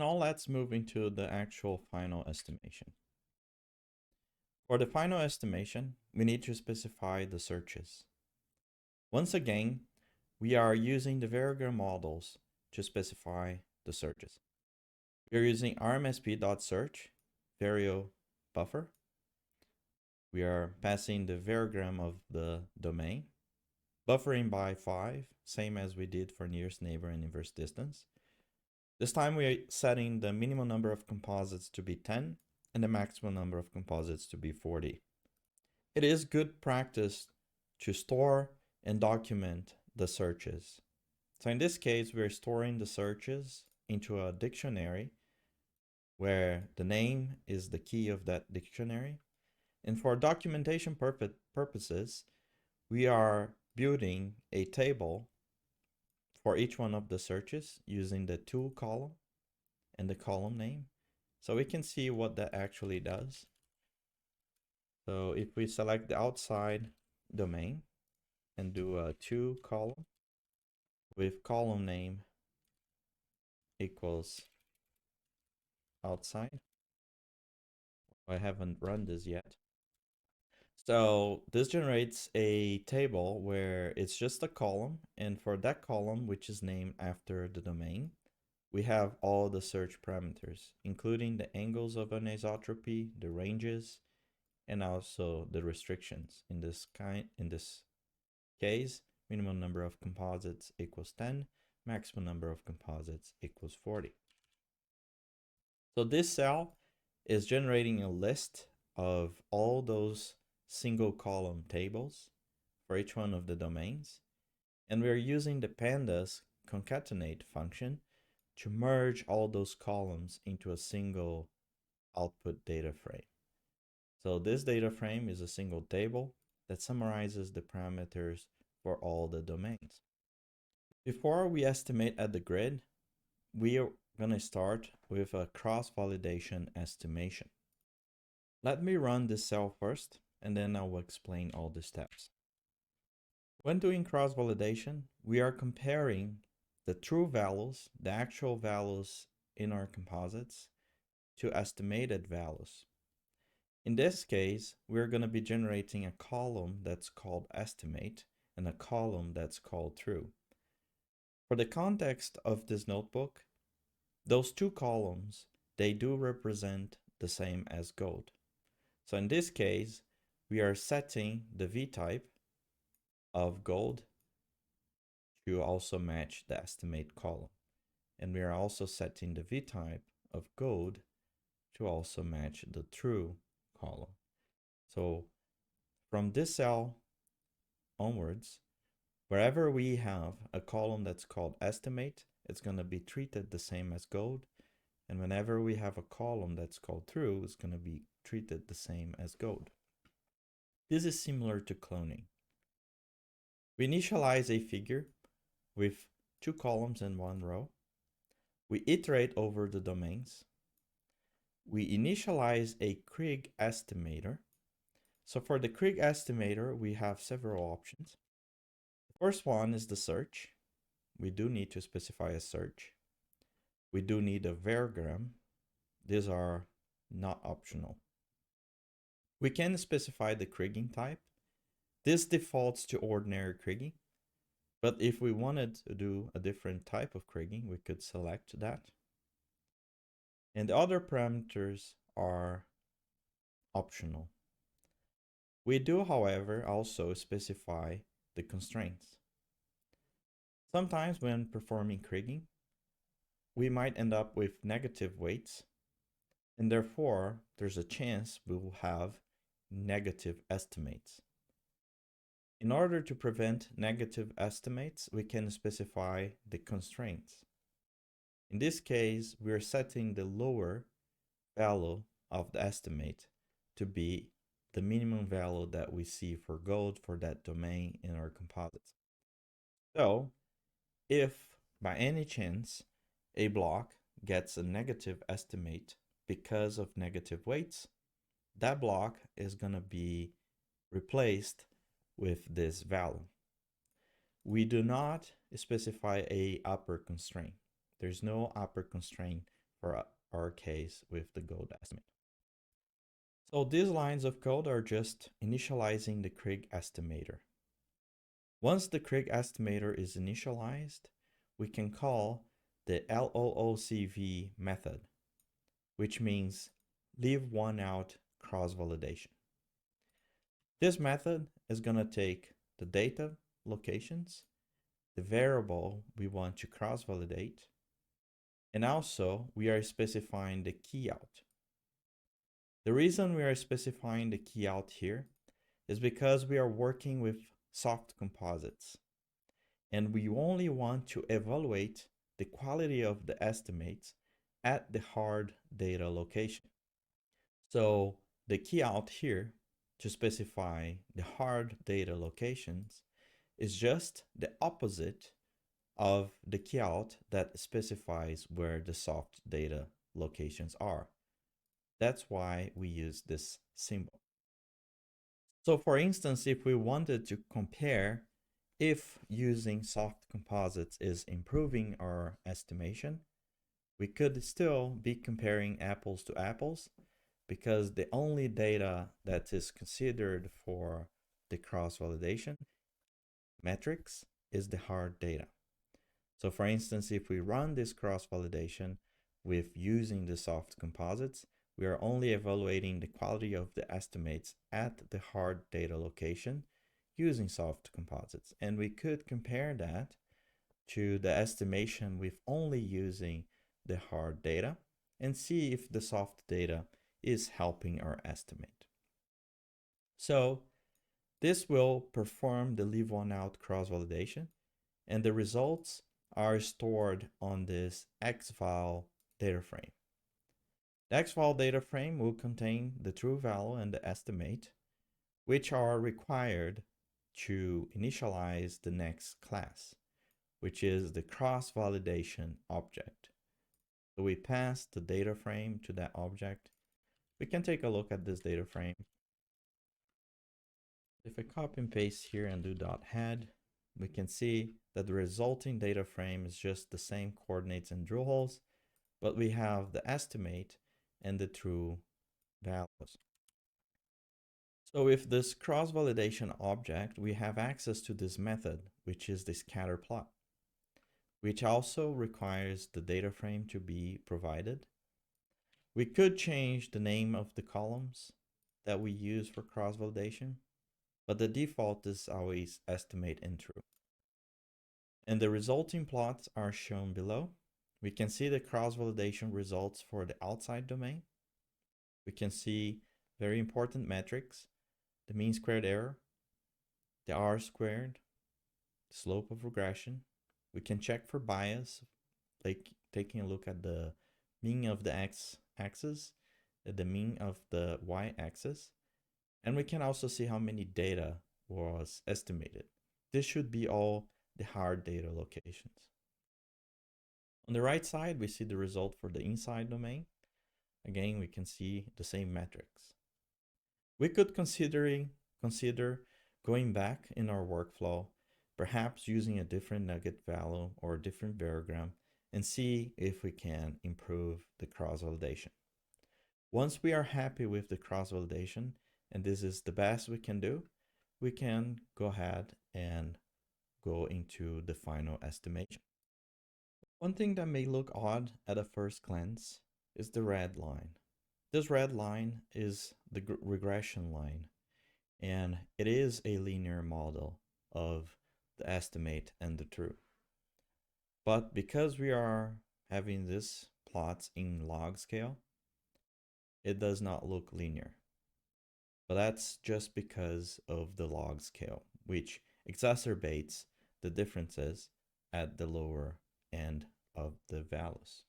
now let's move into the actual final estimation. For the final estimation, we need to specify the searches. Once again, we are using the variogram models to specify the searches. We're using rmsp.search vario buffer. We are passing the variogram of the domain, buffering by 5, same as we did for nearest neighbor and inverse distance. This time we are setting the minimum number of composites to be 10 and the maximum number of composites to be 40. It is good practice to store and document the searches. So in this case, we're storing the searches into a dictionary where the name is the key of that dictionary. And for documentation purposes, we are building a table for each one of the searches using the tool column and the column name. So we can see what that actually does. So if we select the outside domain and do a to column with column name equals outside. I haven't run this yet. So this generates a table where it's just a column, and for that column, which is named after the domain, we have all the search parameters, including the angles of anisotropy, the ranges, and also the restrictions. In this case, minimum number of composites equals 10, maximum number of composites equals 40. So this cell is generating a list of all those single column tables for each one of the domains. And we're using the pandas concatenate function to merge all those columns into a single output data frame. So this data frame is a single table that summarizes the parameters for all the domains. Before we estimate at the grid, we are going to start with a cross-validation estimation. Let me run this cell first, and then I will explain all the steps. When doing cross-validation, we are comparing the true values, the actual values in our composites, to estimated values. In this case, we're going to be generating a column that's called estimate and a column that's called true. For the context of this notebook, those two columns, they do represent the same as gold. So in this case, we are setting the v-type of gold to also match the estimate column. And we are also setting the v-type of gold to also match the true column. So from this cell onwards, wherever we have a column that's called estimate, it's going to be treated the same as gold. And whenever we have a column that's called true, it's going to be treated the same as gold. This is similar to cloning. We initialize a figure with 2 columns and 1 row. We iterate over the domains. We initialize a Krigg estimator. So for the Krigg estimator, we have several options. The first one is the search. We do need to specify a search. We do need a variogram. These are not optional. We can specify the Krigging type. This defaults to ordinary Krigging, but if we wanted to do a different type of Krigging, we could select that. And the other parameters are optional. We do, however, also specify the constraints. Sometimes when performing Krigging, we might end up with negative weights, and therefore there's a chance we will have negative estimates. In order to prevent negative estimates, we can specify the constraints. In this case, we are setting the lower value of the estimate to be the minimum value that we see for gold for that domain in our composites. So, if by any chance a block gets a negative estimate because of negative weights, that block is going to be replaced with this value. We do not specify a upper constraint. There's no upper constraint for our case with the gold estimate. So these lines of code are just initializing the Krigg estimator. Once the Krigg estimator is initialized, we can call the LOOCV method, which means leave one out cross-validation. This method is going to take the data locations, the variable we want to cross-validate, and also we are specifying the keyout. The reason we are specifying the keyout here is because we are working with soft composites, and we only want to evaluate the quality of the estimates at the hard data location. So the keyout here to specify the hard data locations is just the opposite of the keyout that specifies where the soft data locations are. That's why we use this symbol. So for instance, if we wanted to compare if using soft composites is improving our estimation, we could still be comparing apples to apples because the only data that is considered for the cross-validation metrics is the hard data. So for instance, if we run this cross-validation with using the soft composites, we are only evaluating the quality of the estimates at the hard data location using soft composites. And we could compare that to the estimation with only using the hard data and see if the soft data is helping our estimate. So this will perform the leave one out cross-validation, and the results are stored on this xval data frame. The xval data frame will contain the true value and the estimate, which are required to initialize the next class, which is the cross-validation object. So we pass the data frame to that object. We can take a look at this data frame. If I copy and paste here and do .head, we can see that the resulting data frame is just the same coordinates and drill holes, but we have the estimate and the true values. So with this cross-validation object, we have access to this method, which is the scatter plot, which also requires the data frame to be provided. We could change the name of the columns that we use for cross-validation, but the default is always estimate and true. And the resulting plots are shown below. We can see the cross-validation results for the outside domain. We can see very important metrics, the mean squared error, the R squared, the slope of regression. We can check for bias, like taking a look at the mean of the x-axis, the mean of the y-axis, and we can also see how many data was estimated. This should be all the hard data locations. On the right side, we see the result for the inside domain. Again, we can see the same metrics. We could consider going back in our workflow, perhaps using a different nugget value or a different variogram, and see if we can improve the cross-validation. Once we are happy with the cross-validation, and this is the best we can do, we can go ahead and go into the final estimation. One thing that may look odd at a first glance is the red line. This red line is the regression line, and it is a linear model of the estimate and the true. But because we are having this plots in log scale, it does not look linear. But that's just because of the log scale, which exacerbates the differences at the lower end of the values.